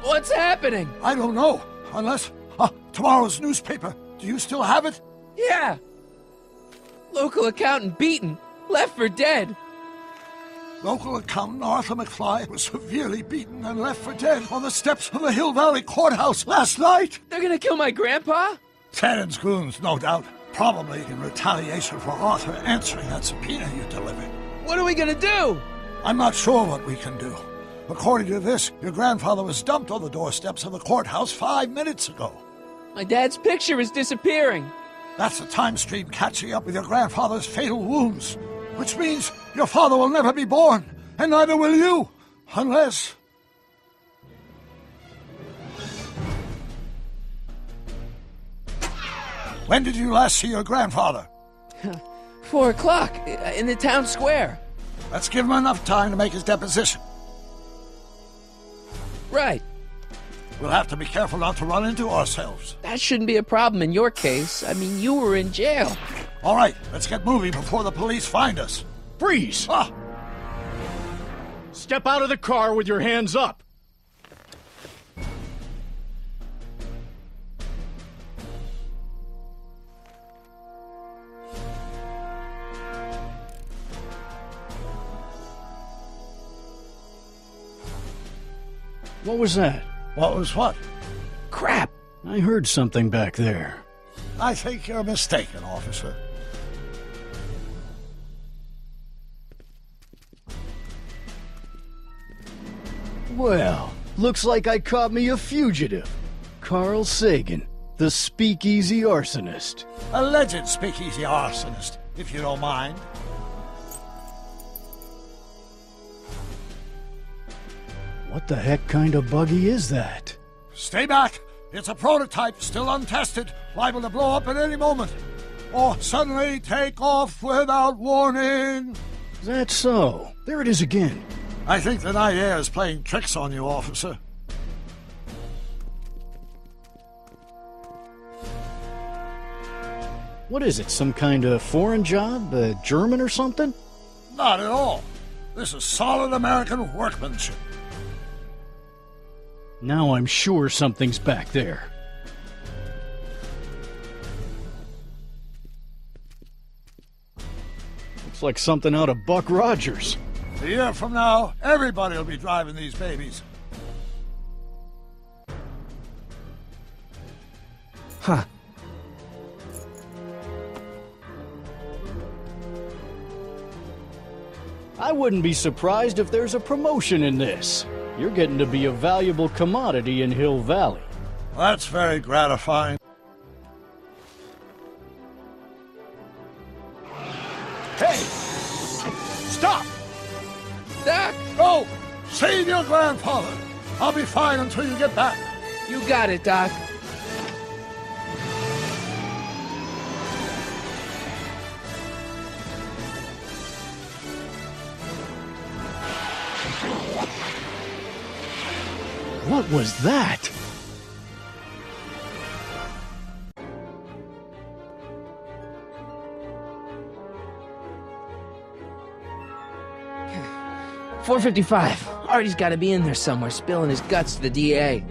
What's happening? I don't know, unless... tomorrow's newspaper. Do you still have it? Yeah. Local accountant beaten. Left for dead. Local accountant Arthur McFly was severely beaten and left for dead on the steps of the Hill Valley Courthouse last night. They're gonna kill my grandpa? Tannen's goons, no doubt. Probably in retaliation for Arthur answering that subpoena you delivered. What are we gonna do? I'm not sure what we can do. According to this, your grandfather was dumped on the doorsteps of the courthouse 5 minutes ago. My dad's picture is disappearing. That's the time stream catching up with your grandfather's fatal wounds. Which means your father will never be born, and neither will you, unless... When did you last see your grandfather? 4 o'clock, in the town square. Let's give him enough time to make his deposition. Right. We'll have to be careful not to run into ourselves. That shouldn't be a problem in your case. I mean, you were in jail. All right, let's get moving before the police find us. Freeze! Ah! Step out of the car with your hands up. What was that? What was what? Crap! I heard something back there. I think you're mistaken, officer. Well, looks like I caught me a fugitive. Carl Sagan, the speakeasy arsonist. Alleged speakeasy arsonist, if you don't mind. What the heck kind of buggy is that? Stay back. It's a prototype, still untested, liable to blow up at any moment. Or suddenly take off without warning. Is that so? There it is again. I think the night air is playing tricks on you, officer. What is it, some kind of foreign job? German or something? Not at all. This is solid American workmanship. Now I'm sure something's back there. Looks like something out of Buck Rogers. A year from now, everybody will be driving these babies. Huh. I wouldn't be surprised if there's a promotion in this. You're getting to be a valuable commodity in Hill Valley. That's very gratifying. Hey! Stop! Doc! Go! Save your grandfather! I'll be fine until you get back. You got it, Doc. What was that? .455. Artie's got to be in there somewhere, spilling his guts to the DA.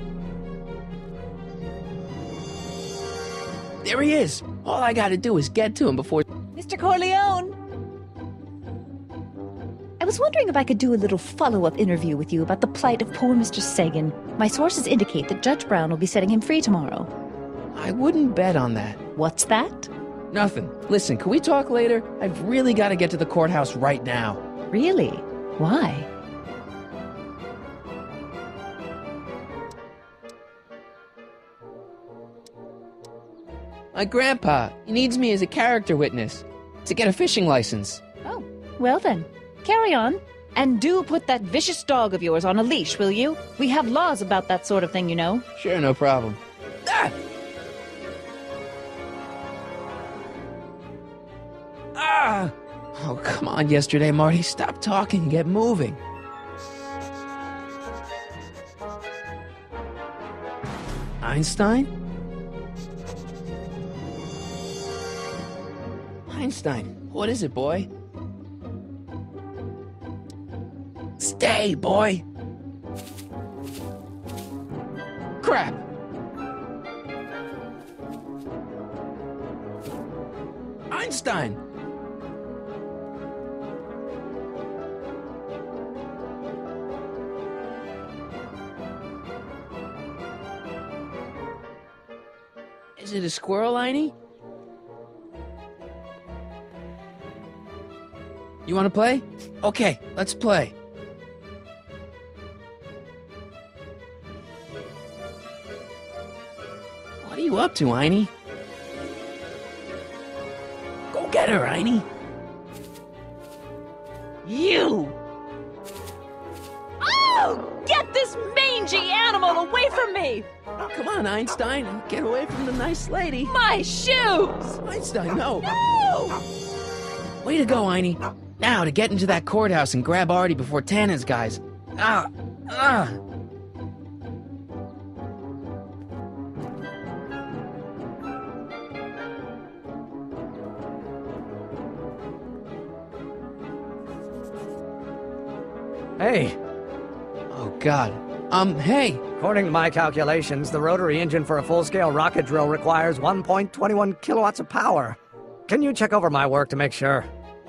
There he is. All I got to do is get to him before... Mr. Corleone! I was wondering if I could do a little follow-up interview with you about the plight of poor Mr. Sagan. My sources indicate that Judge Brown will be setting him free tomorrow. I wouldn't bet on that. What's that? Nothing. Listen, can we talk later? I've really got to get to the courthouse right now. Really? Why? My grandpa, he needs me as a character witness to get a fishing license. Oh, well then. Carry on. And do put that vicious dog of yours on a leash, will you? We have laws about that sort of thing, you know. Sure, no problem. Ah! Ah! Oh, come on, yesterday, Marty. Stop talking and get moving. Einstein? Einstein, what is it, boy? Stay, boy! crap! Einstein! Is it a squirrel, Einie? You want to play? Okay, let's play. What are you up to, Einie? Go get her, Einie. You! Oh! Get this mangy animal away from me! Come on, Einstein. Get away from the nice lady. My shoes! Einstein, no. No! Way to go, Einie. Now, to get into that courthouse and grab Artie before Tannen's guys. Hey, Oh, God. Hey. according to my calculations, the rotary engine for a full-scale rocket drill requires 1.21 kilowatts of power. Can you check over my work to make sure?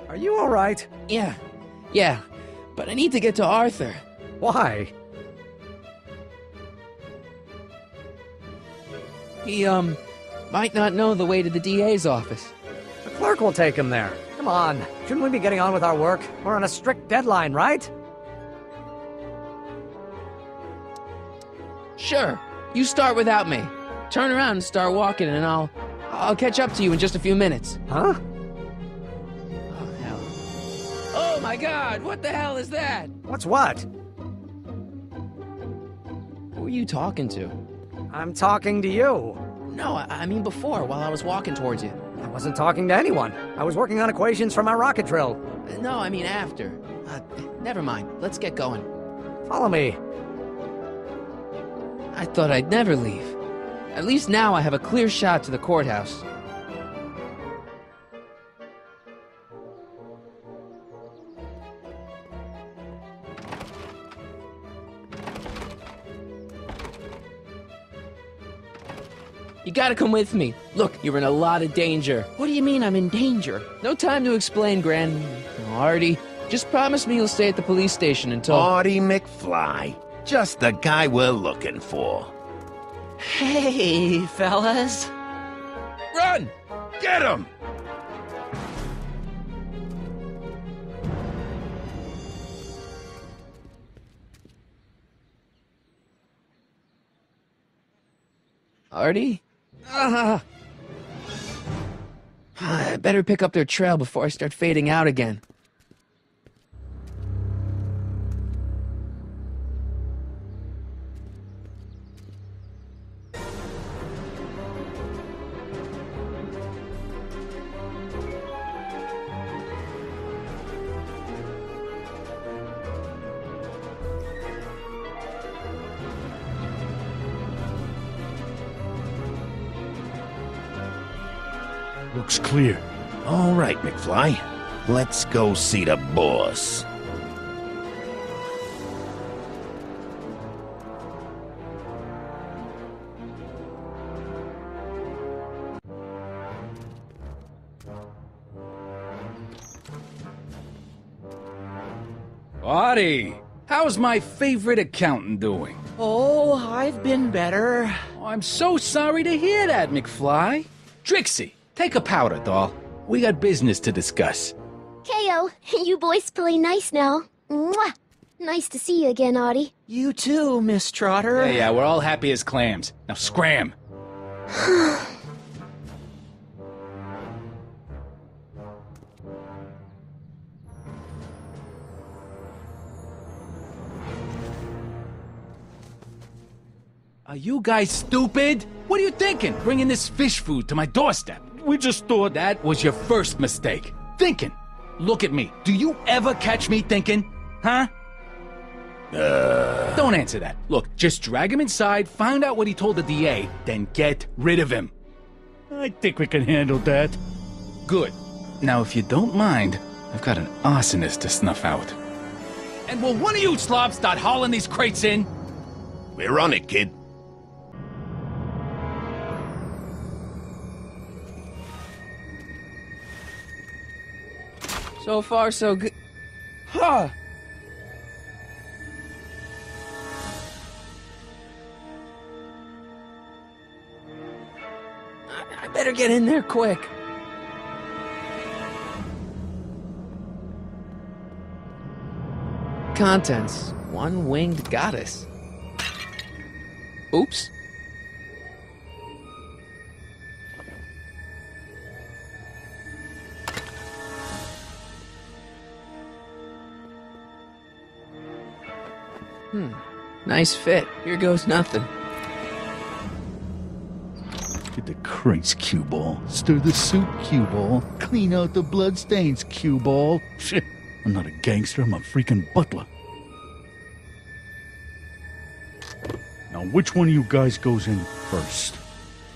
Are you all right? Yeah. But I need to get to Arthur. Why? He, might not know the way to the DA's office. The clerk will take him there. Come on, shouldn't we be getting on with our work? We're on a strict deadline, right? Sure. You start without me. Turn around and start walking, and I'll catch up to you in just a few minutes. Huh? Oh, hell. Oh, my God! What the hell is that? What's what? Who are you talking to? I'm talking to you. No, I mean before, while I was walking towards you. I wasn't talking to anyone. I was working on equations for my rocket drill. No, I mean after. Never mind. Let's get going. Follow me. I thought I'd never leave. At least now I have a clear shot to the courthouse. You gotta come with me. Look, you're in a lot of danger. What do you mean I'm in danger? No time to explain, Artie, just promise me you'll stay at the police station until... Artie McFly. Just the guy we're looking for. Hey, fellas. Run! Get him! Artie? I better pick up their trail before I start fading out again. Looks clear. All right, McFly. Let's go see the boss. Artie, how's my favorite accountant doing? Oh, I've been better. Oh, I'm so sorry to hear that, McFly. Trixie, take a powder, doll. We got business to discuss. KO, you boys play nice now. Mwah! Nice to see you again, Artie. You too, Miss Trotter. Yeah, we're all happy as clams. Now scram. Are you guys stupid? What are you thinking, bringing this fish food to my doorstep? We just thought that was your first mistake. Thinking. Look at me. Do you ever catch me thinking? Huh? Don't answer that. Look, just drag him inside, find out what he told the DA, then get rid of him. I think we can handle that. Good. Now, if you don't mind, I've got an arsonist to snuff out. And will one of you slobs start hauling these crates in? We're on it, kid. So far, so good. Huh. I better get in there quick. Contents. One winged goddess. Oops. Nice fit. Here goes nothing. Get the crates, cue ball. Stir the soup, cue ball. Clean out the bloodstains, cue ball. Shit, I'm not a gangster, I'm a freaking butler. Now, which one of you guys goes in first?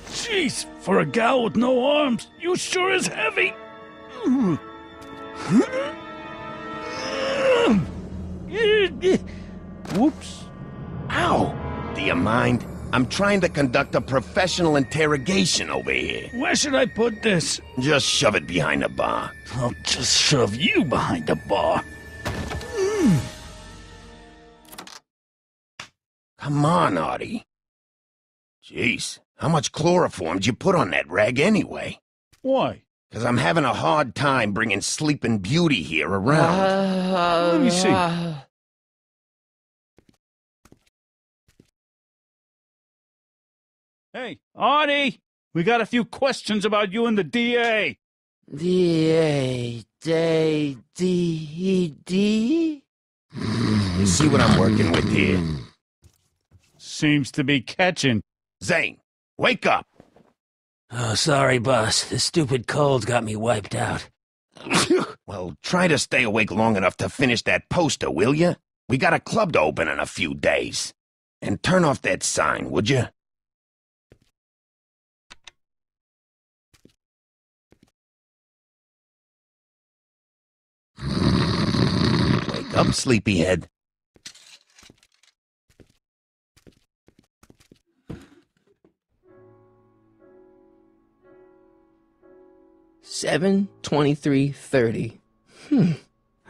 Jeez, for a gal with no arms, you sure is heavy. Whoops. Ow! Do you mind? I'm trying to conduct a professional interrogation over here. Where should I put this? Just shove it behind the bar. I'll just shove you behind the bar. Come on, Artie. Jeez, how much chloroform did you put on that rag anyway? Why? Because I'm having a hard time bringing Sleeping Beauty here around. Let me see. Hey, Artie! We got a few questions about you and the DA. D-A, D-D? You see what I'm working with here? Seems to be catching. Zane, wake up! Oh, sorry, boss. The stupid cold got me wiped out. Well, try to stay awake long enough to finish that poster, will you? We got a club to open in a few days. And turn off that sign, would you? Wake up, sleepyhead. $7, 23, 30.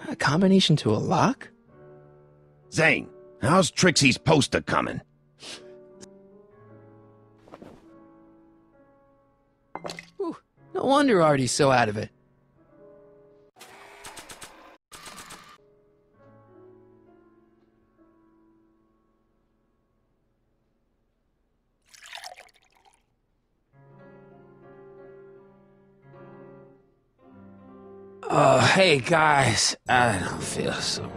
A combination to a lock? Zane, how's Trixie's poster coming? Whew, no wonder Artie's so out of it. Oh, hey guys, I don't feel so...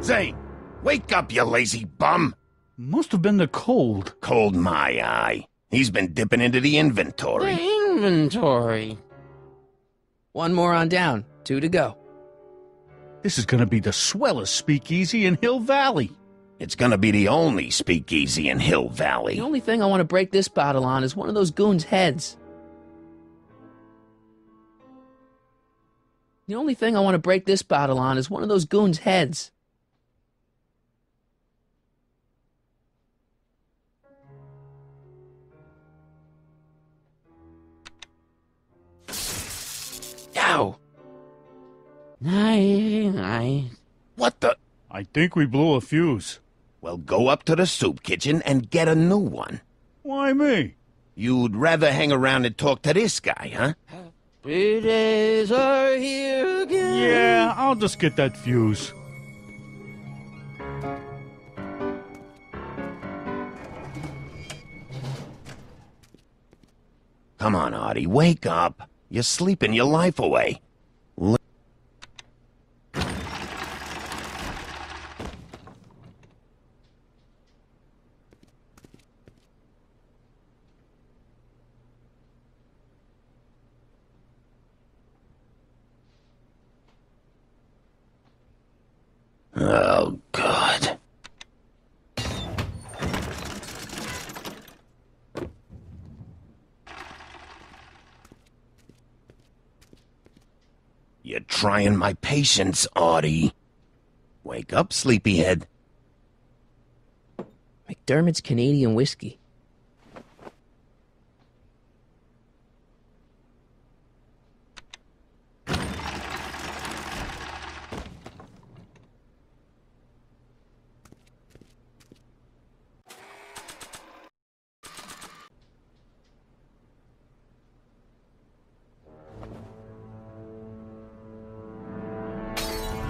Zane, wake up, you lazy bum! Must have been the cold. Cold my eye. He's been dipping into the inventory. The inventory. One more on down, 2 to go. This is gonna be the swellest speakeasy in Hill Valley. It's gonna be the only speakeasy in Hill Valley. The only thing I want to break this bottle on is one of those goons' heads. The only thing I want to break this bottle on is one of those goons' heads. Ow! Night. What the? I think we blew a fuse. Well, go up to the soup kitchen and get a new one. Why me? You'd rather hang around and talk to this guy, huh? Happy days are here again. Yeah, I'll just get that fuse. Come on, Artie, wake up. You're sleeping your life away. Oh, God. You're trying my patience, Artie. Wake up, sleepyhead. McDermott's Canadian whiskey.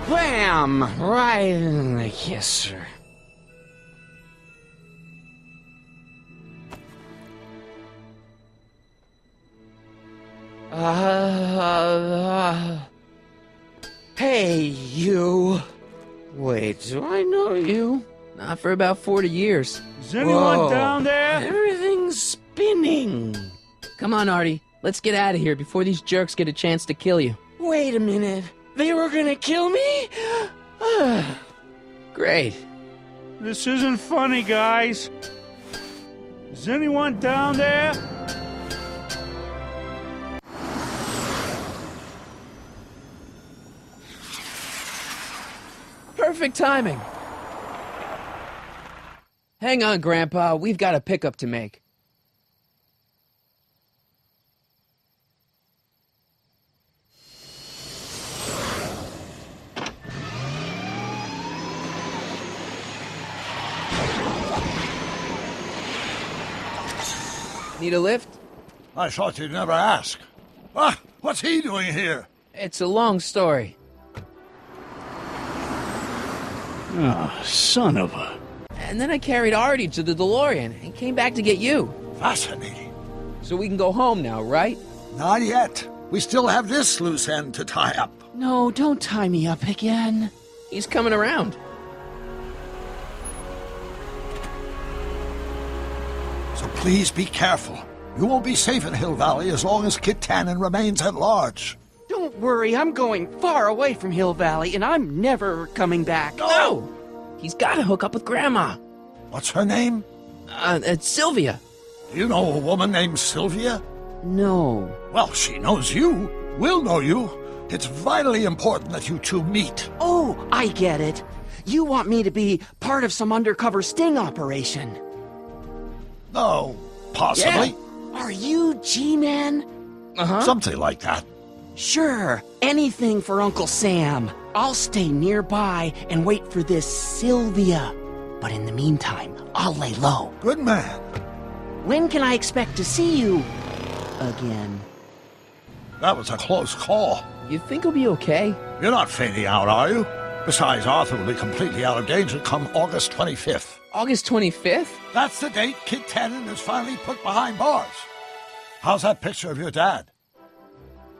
Bam! Right in the kisser. Hey, you. Wait, do I know you? Not for about 40 years. Is anyone down there? Everything's spinning. Come on, Artie. Let's get out of here before these jerks get a chance to kill you. Wait a minute. They were gonna kill me? Great. This isn't funny, guys. Is anyone down there? Perfect timing. Hang on, Grandpa. We've got a pickup to make. Need a lift? I thought you'd never ask. Ah, what's he doing here? It's a long story. Oh, son of a... And then I carried Artie to the DeLorean and came back to get you. Fascinating. So we can go home now, right? Not yet. We still have this loose end to tie up. No, don't tie me up again. He's coming around. So please be careful. You won't be safe in Hill Valley as long as Kit Tannen remains at large. Don't worry, I'm going far away from Hill Valley, and I'm never coming back. No! He's got to hook up with Grandma. What's her name? It's Sylvia. Do you know a woman named Sylvia? No. Well, she knows you. We'll know you. It's vitally important that you two meet. Oh, I get it. You want me to be part of some undercover sting operation. No, possibly. Yeah. Are you G-Man? Uh-huh. Something like that. Sure, anything for Uncle Sam. I'll stay nearby and wait for this Sylvia. But in the meantime, I'll lay low. Good man. When can I expect to see you again? That was a close call. You think he'll be okay? You're not fading out, are you? Besides, Arthur will be completely out of danger come August 25th. August 25th? That's the date Kit Tannen is finally put behind bars. How's that picture of your dad?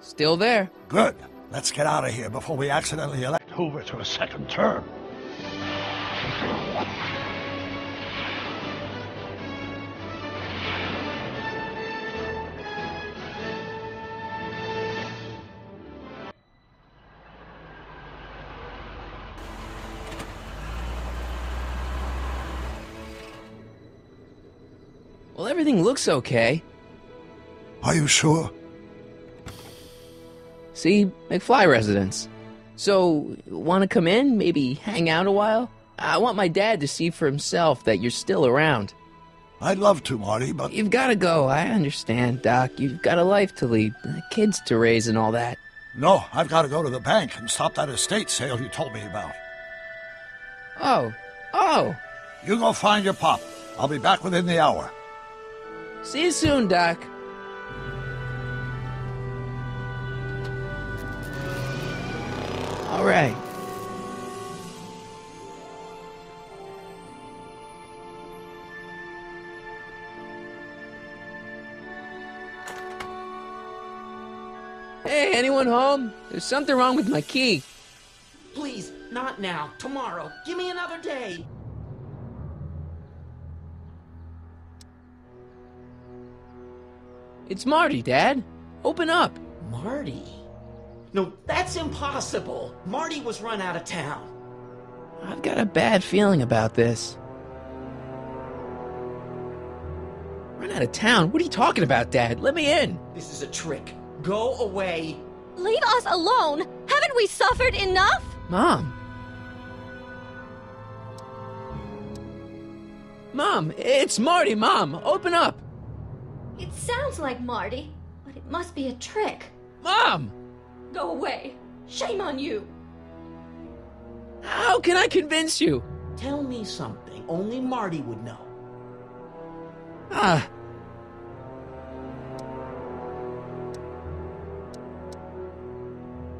Still there. Good. Let's get out of here before we accidentally elect Hoover to a second term. Well, everything looks okay. Are you sure? See, McFly residence. So, want to come in? Maybe hang out a while? I want my dad to see for himself that you're still around. I'd love to, Marty, but... You've got to go. I understand, Doc. You've got a life to lead, kids to raise and all that. No, I've got to go to the bank and stop that estate sale you told me about. Oh. You go find your pop. I'll be back within the hour. See you soon, Doc. All right. Hey, anyone home? There's something wrong with my key. Please, not now. Tomorrow. Give me another day. It's Marty, Dad. Open up. Marty? No, that's impossible. Marty was run out of town. I've got a bad feeling about this. Run out of town? What are you talking about, Dad? Let me in. This is a trick. Go away. Leave us alone! Haven't we suffered enough? Mom. Mom, it's Marty, Mom. Open up. It sounds like Marty, but it must be a trick. Mom! Go away. Shame on you. How can I convince you? Tell me something only Marty would know.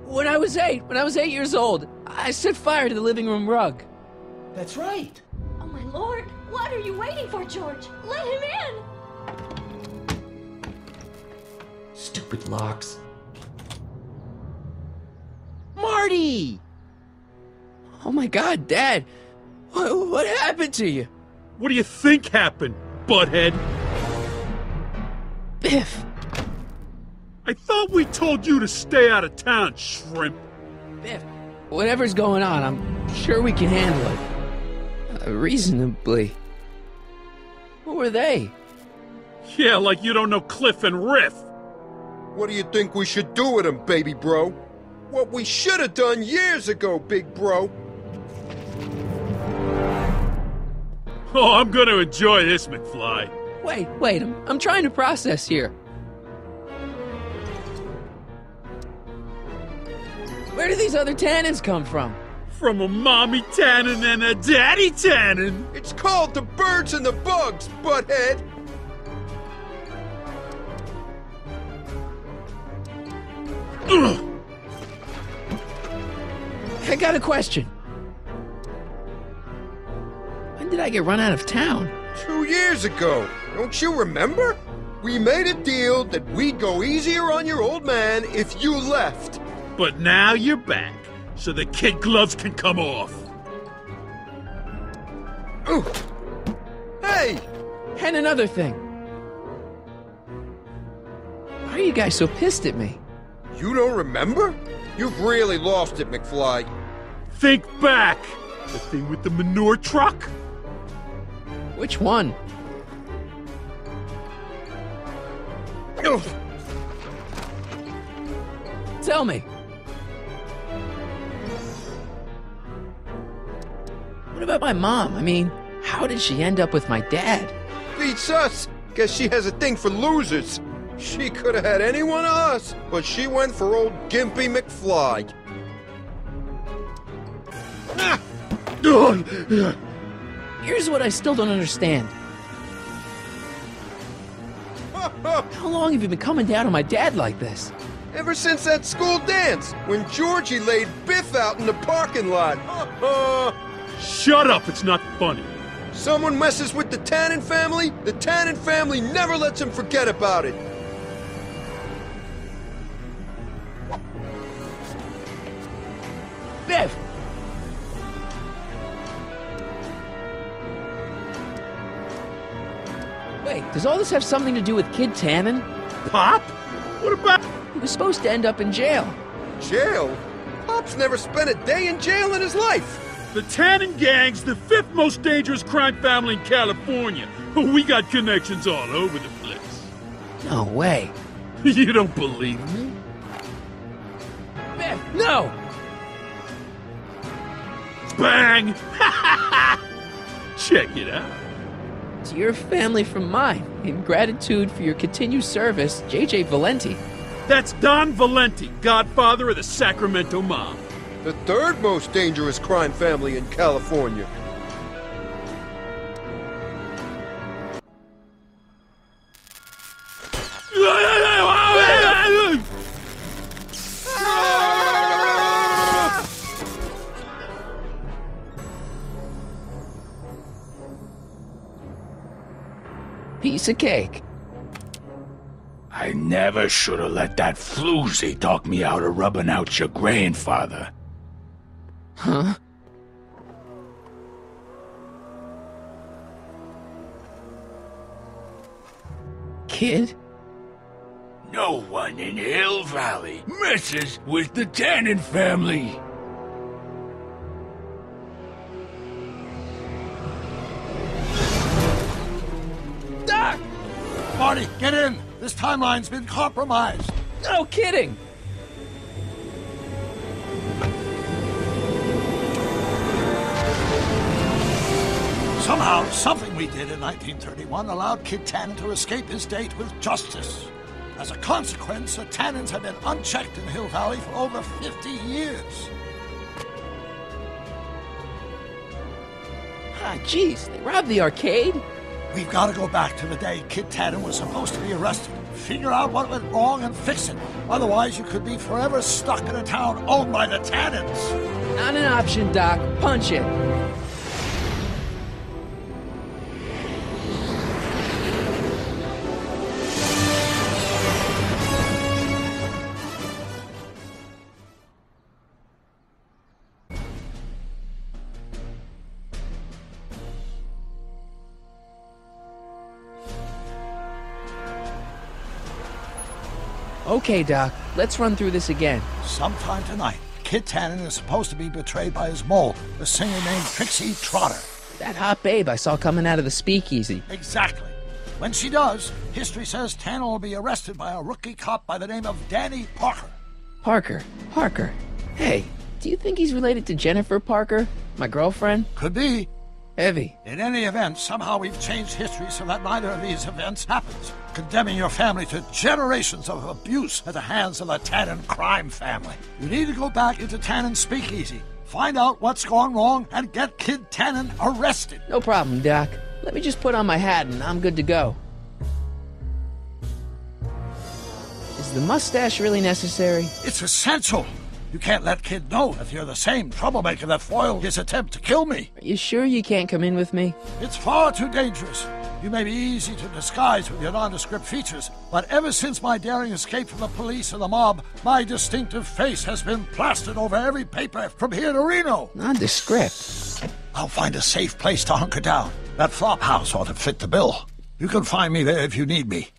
When I was 8 years old, I set fire to the living room rug. That's right. Oh my lord! What are you waiting for, George? Let him in! Stupid locks. Marty! Oh my God, Dad! What happened to you? What do you think happened, butthead? Biff! I thought we told you to stay out of town, shrimp. Biff, whatever's going on, I'm sure we can handle it. Reasonably. Who were they? Yeah, like you don't know Cliff and Riff. What do you think we should do with him, baby bro? What we should have done years ago, big bro. Oh, I'm gonna enjoy this, McFly. Wait, I'm trying to process here. Where do these other Tannens come from? From a mommy Tannen and a daddy Tannen. It's called the birds and the bugs, butthead. Ugh. I got a question. When did I get run out of town? 2 years ago. Don't you remember? We made a deal that we'd go easier on your old man if you left. But now you're back, so the kid gloves can come off. Ooh. Hey! And another thing. Why are you guys so pissed at me? You don't remember? You've really lost it, McFly. Think back! The thing with the manure truck? Which one? Ugh. Tell me. What about my mom? I mean, how did she end up with my dad? Beats us. Guess she has a thing for losers. She could have had any one of us, but she went for old Gimpy McFly. Ah! Here's what I still don't understand. How long have you been coming down on my dad like this? Ever since that school dance, when Georgie laid Biff out in the parking lot. Shut up, it's not funny. Someone messes with the Tannen family, the Tannen family never lets him forget about it. Biff! Wait, does all this have something to do with Kid Tannen? Pop? What about... He was supposed to end up in jail. Jail? Pop's never spent a day in jail in his life. The Tannen gang's the 5th most dangerous crime family in California. We got connections all over the place. No way. You don't believe me? Biff, no! Bang! Check it out. To your family from mine, in gratitude for your continued service, J.J. Valenti. That's Don Valenti, godfather of the Sacramento Mob. The 3rd most dangerous crime family in California. Piece of cake. I never should have let that floozy talk me out of rubbing out your grandfather. Huh? Kid? No one in Hill Valley messes with the Tannen family. Doc! Marty, get in! This timeline's been compromised. No kidding! Somehow, something we did in 1931 allowed Kid Tannen to escape his date with justice. As a consequence, the Tannens have been unchecked in Hill Valley for over 50 years. Ah, jeez, they robbed the arcade? We've got to go back to the day Kid Tannen was supposed to be arrested. Figure out what went wrong and fix it. Otherwise, you could be forever stuck in a town owned by the Tannens. Not an option, Doc. Punch it. Okay, Doc, let's run through this again. Sometime tonight, Kid Tannen is supposed to be betrayed by his mole, a singer named Trixie Trotter. That hot babe I saw coming out of the speakeasy. Exactly. When she does, history says Tannen will be arrested by a rookie cop by the name of Danny Parker. Parker. Hey, do you think he's related to Jennifer Parker, my girlfriend? Could be. Heavy. In any event, somehow we've changed history so that neither of these events happens, condemning your family to generations of abuse at the hands of the Tannen crime family. You need to go back into Tannen's speakeasy, find out what's gone wrong, and get Kid Tannen arrested. No problem, Doc. Let me just put on my hat and I'm good to go. Is the mustache really necessary? It's essential. You can't let Kid know if you're the same troublemaker that foiled his attempt to kill me. Are you sure you can't come in with me? It's far too dangerous. You may be easy to disguise with your nondescript features, but ever since my daring escape from the police and the mob, my distinctive face has been plastered over every paper from here to Reno. Nondescript? I'll find a safe place to hunker down. That flop house ought to fit the bill. You can find me there if you need me.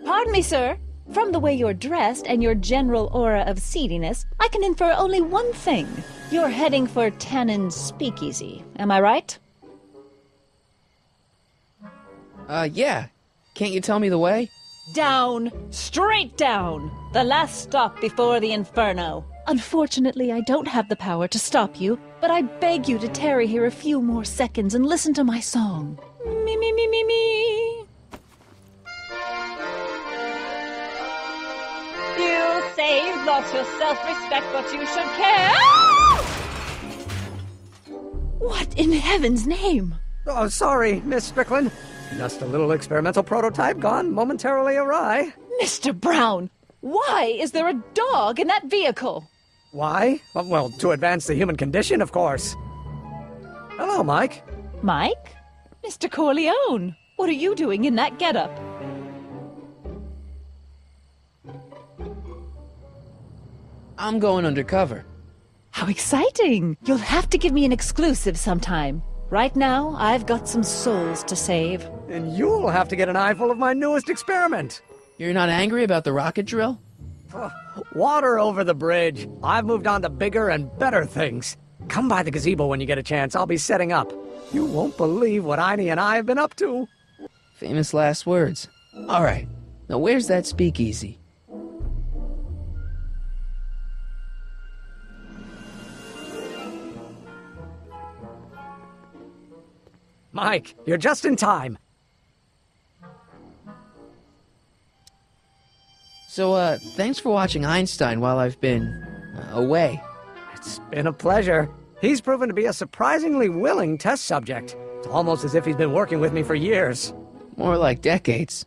Pardon me, sir. From the way you're dressed and your general aura of seediness, I can infer only one thing. You're heading for Tannen's speakeasy. Am I right? Yeah. Can't you tell me the way? Down. Straight down. The last stop before the inferno. Unfortunately, I don't have the power to stop you, but I beg you to tarry here a few more seconds and listen to my song. Me, me, me, me, me. You saved lots of self-respect, but you should care. What in heaven's name? Oh, sorry, Miss Strickland. Just a little experimental prototype gone momentarily awry. Mr. Brown, why is there a dog in that vehicle? Why? Well, to advance the human condition, of course. Hello, Mike. Mike? Mr. Corleone, what are you doing in that getup? I'm going undercover. How exciting! You'll have to give me an exclusive sometime. Right now, I've got some souls to save. And you'll have to get an eyeful of my newest experiment. You're not angry about the rocket drill? Water over the bridge. I've moved on to bigger and better things. Come by the gazebo when you get a chance. I'll be setting up. You won't believe what Artie and I have been up to. Famous last words. All right. Now where's that speakeasy? Mike, you're just in time. So, thanks for watching Einstein while I've been away. It's been a pleasure. He's proven to be a surprisingly willing test subject. It's almost as if he's been working with me for years. More like decades.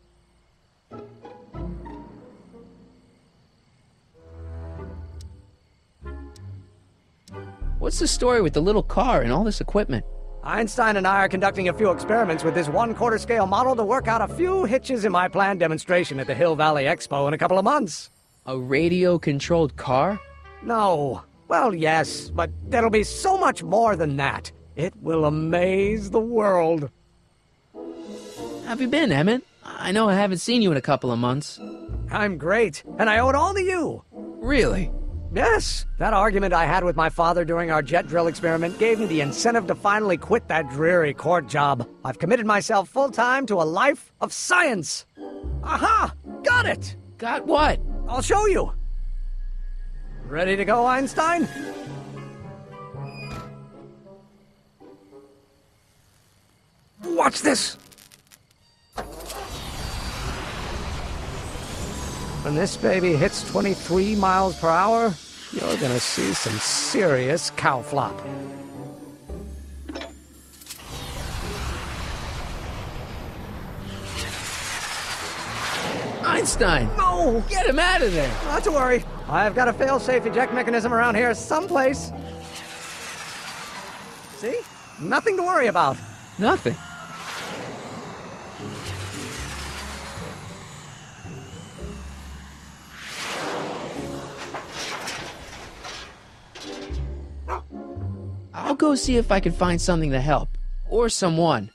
What's the story with the little car and all this equipment? Einstein and I are conducting a few experiments with this 1/4 scale model to work out a few hitches in my planned demonstration at the Hill Valley Expo in a couple of months. A radio-controlled car? No. Well, yes, but there'll be so much more than that. It will amaze the world. How have you been, Emmett? I know I haven't seen you in a couple of months. I'm great, and I owe it all to you. Really? Yes, that argument I had with my father during our jet drill experiment gave me the incentive to finally quit that dreary court job. I've committed myself full-time to a life of science. Aha! Got it! Got what? I'll show you. Ready to go, Einstein? Watch this! When this baby hits 23 miles per hour, you're gonna see some serious cow flop. Einstein! No! Get him out of there! Not to worry. I've got a fail-safe eject mechanism around here someplace. See? Nothing to worry about. Nothing. I'll go see if I can find something to help. Or someone.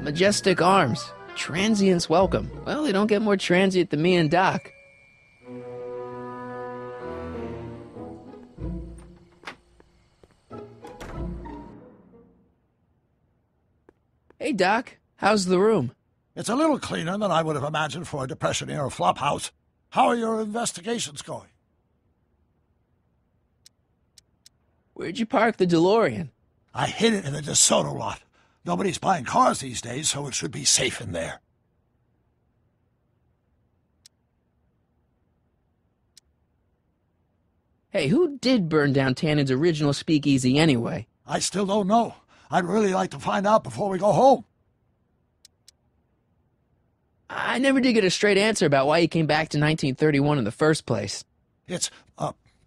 Majestic arms. Transients welcome. Well, they don't get more transient than me and Doc. Hey, Doc. How's the room? It's a little cleaner than I would have imagined for a Depression-era flophouse. How are your investigations going? Where'd you park the DeLorean? I hid it in the DeSoto lot. Nobody's buying cars these days, so it should be safe in there. Hey, who did burn down Tannen's original speakeasy anyway? I still don't know. I'd really like to find out before we go home. I never did get a straight answer about why he came back to 1931 in the first place. It's,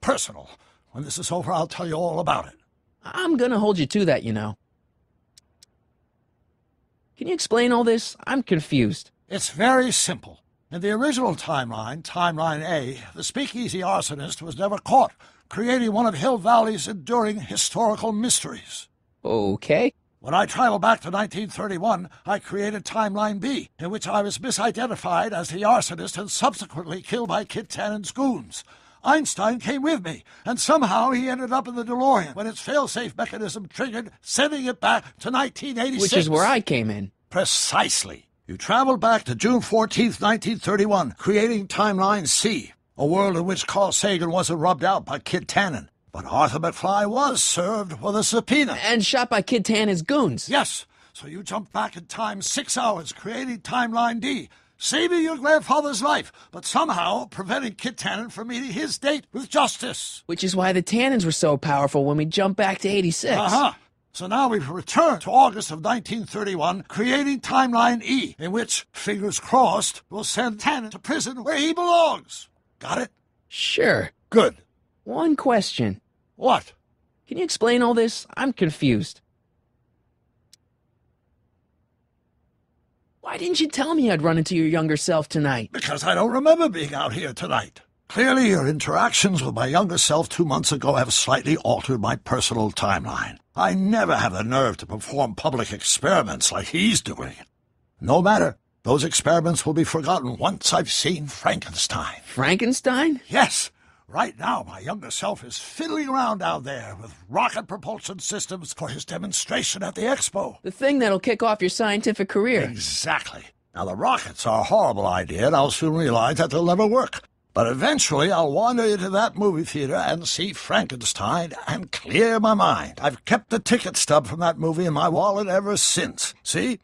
personal. When this is over, I'll tell you all about it. I'm gonna hold you to that, you know. Can you explain all this? I'm confused. It's very simple. In the original timeline, Timeline A, the speakeasy arsonist was never caught, creating one of Hill Valley's enduring historical mysteries. Okay. When I traveled back to 1931, I created Timeline B, in which I was misidentified as the arsonist and subsequently killed by Kit Tannen's goons. Einstein came with me, and somehow he ended up in the DeLorean when its fail-safe mechanism triggered, sending it back to 1986. Which is where I came in. Precisely. You traveled back to June 14th, 1931, creating Timeline C, a world in which Carl Sagan wasn't rubbed out by Kit Tannen. But Arthur McFly was served with a subpoena. And shot by Kit Tannen's goons. Yes, so you jumped back in time 6 hours, creating Timeline D, saving your grandfather's life, but somehow preventing Kit Tannen from meeting his date with justice. Which is why the Tannens were so powerful when we jumped back to 86. Uh-huh. So now we've returned to August of 1931, creating Timeline E, in which, fingers crossed, we'll send Tannen to prison where he belongs. Got it? Sure. Good. One question. What? Can you explain all this? I'm confused. Why didn't you tell me I'd run into your younger self tonight? Because I don't remember being out here tonight. Clearly, your interactions with my younger self 2 months ago have slightly altered my personal timeline. I never have the nerve to perform public experiments like he's doing. No matter. Those experiments will be forgotten once I've seen Frankenstein. Frankenstein? Yes. Right now, my younger self is fiddling around down there with rocket propulsion systems for his demonstration at the expo. The thing that'll kick off your scientific career. Exactly. Now, the rockets are a horrible idea, and I'll soon realize that they'll never work. But eventually, I'll wander into that movie theater and see Frankenstein and clear my mind. I've kept the ticket stub from that movie in my wallet ever since. See?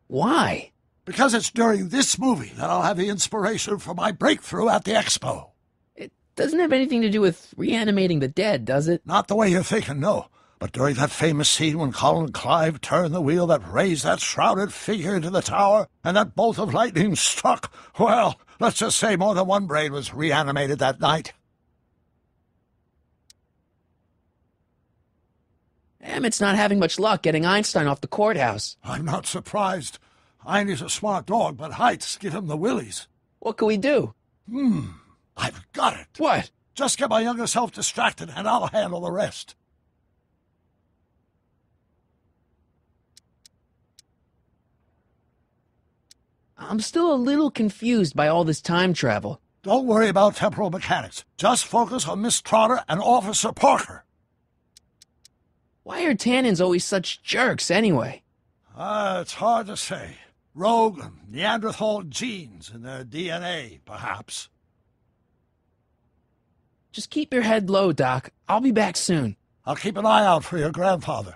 Why? Because it's during this movie that I'll have the inspiration for my breakthrough at the expo. It doesn't have anything to do with reanimating the dead, does it? Not the way you're thinking, no. But during that famous scene when Colin Clive turned the wheel that raised that shrouded figure into the tower, and that bolt of lightning struck, well, let's just say more than one brain was reanimated that night. Emmett's not having much luck getting Einstein off the courthouse. I'm not surprised. Einstein's a smart dog, but heights give him the willies. What can we do? I've got it. What? Just get my younger self distracted, and I'll handle the rest. I'm still a little confused by all this time travel. Don't worry about temporal mechanics. Just focus on Miss Trotter and Officer Parker. Why are Tannens always such jerks, anyway? It's hard to say. Rogue Neanderthal genes in their DNA, perhaps. Just keep your head low, Doc. I'll be back soon. I'll keep an eye out for your grandfather.